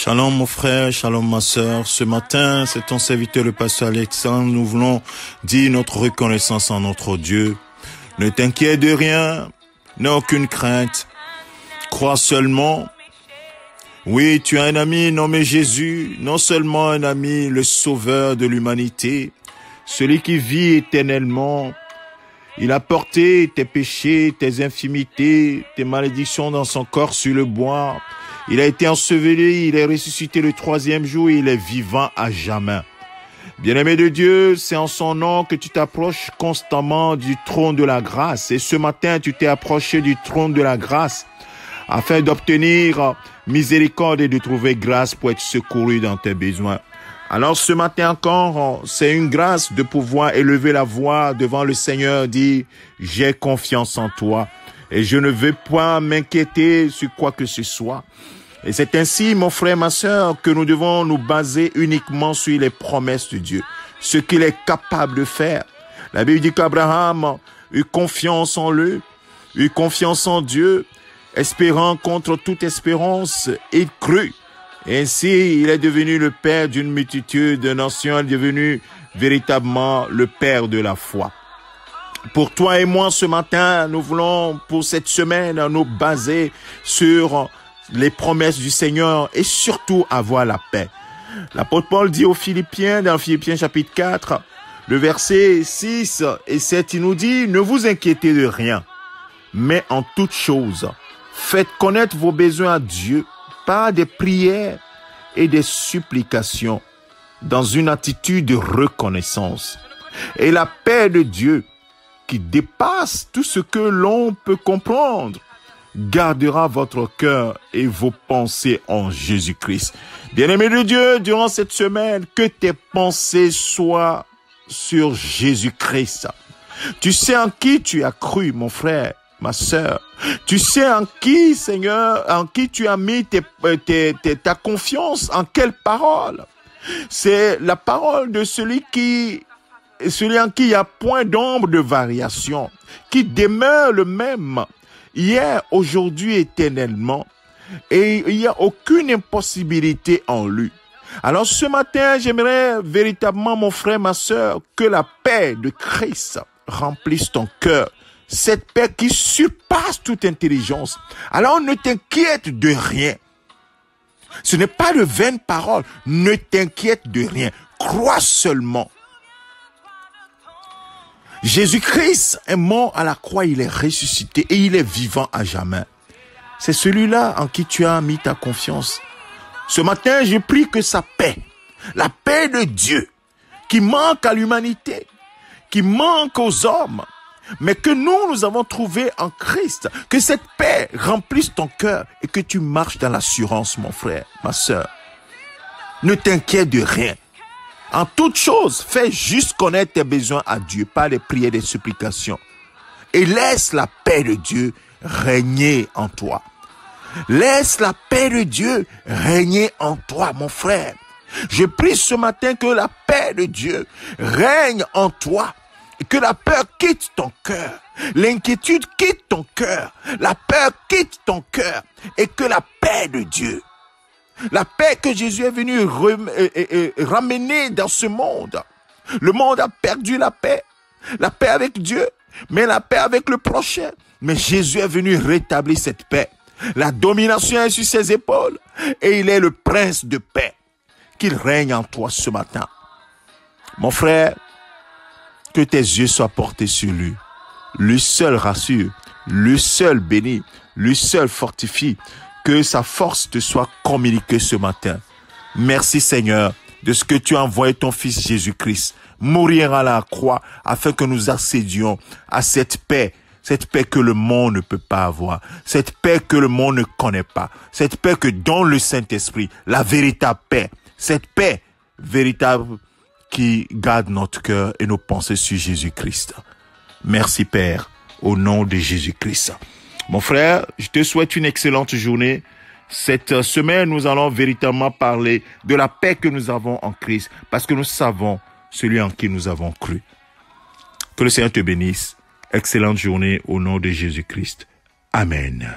Shalom mon frère, shalom ma sœur. Ce matin, c'est ton serviteur le pasteur Alexandre. Nous voulons dire notre reconnaissance en notre Dieu. Ne t'inquiète de rien, n'aie aucune crainte. Crois seulement. Oui, tu as un ami nommé Jésus, non seulement un ami, le sauveur de l'humanité, celui qui vit éternellement. Il a porté tes péchés, tes infimités, tes malédictions dans son corps sur le bois. Il a été enseveli, il est ressuscité le troisième jour et il est vivant à jamais. Bien-aimé de Dieu, c'est en son nom que tu t'approches constamment du trône de la grâce. Et ce matin, tu t'es approché du trône de la grâce afin d'obtenir miséricorde et de trouver grâce pour être secouru dans tes besoins. Alors ce matin encore, c'est une grâce de pouvoir élever la voix devant le Seigneur, dire « J'ai confiance en toi et je ne veux pas m'inquiéter sur quoi que ce soit ». Et c'est ainsi, mon frère, ma sœur, que nous devons nous baser uniquement sur les promesses de Dieu, ce qu'il est capable de faire. La Bible dit qu'Abraham eut confiance en lui, eut confiance en Dieu, espérant contre toute espérance, il crut. Et ainsi, il est devenu le père d'une multitude de nations, il est devenu véritablement le père de la foi. Pour toi et moi, ce matin, nous voulons, pour cette semaine, nous baser sur les promesses du Seigneur et surtout avoir la paix. L'apôtre Paul dit aux Philippiens, dans Philippiens chapitre 4, le verset 6 et 7, il nous dit « Ne vous inquiétez de rien, mais en toute chose, faites connaître vos besoins à Dieu par des prières et des supplications dans une attitude de reconnaissance. Et la paix de Dieu, qui dépasse tout ce que l'on peut comprendre, gardera votre cœur et vos pensées en Jésus-Christ. » Bien-aimé de Dieu, durant cette semaine, que tes pensées soient sur Jésus-Christ. Tu sais en qui tu as cru, mon frère, ma sœur. Tu sais en qui, Seigneur, en qui tu as mis ta confiance, en quelle parole. C'est la parole de celui en qui il n'y a point d'ombre de variation, qui demeure le même, hier, aujourd'hui, éternellement, et il n'y a aucune impossibilité en lui. Alors ce matin, j'aimerais véritablement, mon frère, ma sœur, que la paix de Christ remplisse ton cœur, cette paix qui surpasse toute intelligence. Alors ne t'inquiète de rien. Ce n'est pas de vaines paroles, ne t'inquiète de rien, crois seulement. Jésus-Christ est mort à la croix, il est ressuscité et il est vivant à jamais. C'est celui-là en qui tu as mis ta confiance. Ce matin, je prie que sa paix, la paix de Dieu, qui manque à l'humanité, qui manque aux hommes, mais que nous avons trouvé en Christ, que cette paix remplisse ton cœur et que tu marches dans l'assurance, mon frère, ma sœur. Ne t'inquiète de rien. En toute chose, fais juste connaître tes besoins à Dieu par les prières et les supplications. Et laisse la paix de Dieu régner en toi. Laisse la paix de Dieu régner en toi, mon frère. Je prie ce matin que la paix de Dieu règne en toi. Et que la peur quitte ton cœur. L'inquiétude quitte ton cœur. La peur quitte ton cœur. Et que la paix de Dieu, la paix que Jésus est venu ramener dans ce monde. Le monde a perdu la paix avec Dieu, mais la paix avec le prochain. Mais Jésus est venu rétablir cette paix. La domination est sur ses épaules et il est le prince de paix. Qu'il règne en toi ce matin. Mon frère, que tes yeux soient portés sur lui. Lui seul rassure, lui seul bénit, lui seul fortifie. Que sa force te soit communiquée ce matin. Merci Seigneur de ce que tu as envoyé ton Fils Jésus-Christ mourir à la croix afin que nous accédions à cette paix que le monde ne peut pas avoir, cette paix que le monde ne connaît pas, cette paix que donne le Saint-Esprit, la véritable paix, cette paix véritable qui garde notre cœur et nos pensées sur Jésus-Christ. Merci Père, au nom de Jésus-Christ. Mon frère, je te souhaite une excellente journée. Cette semaine, nous allons véritablement parler de la paix que nous avons en Christ, parce que nous savons celui en qui nous avons cru. Que le Seigneur te bénisse. Excellente journée au nom de Jésus-Christ. Amen.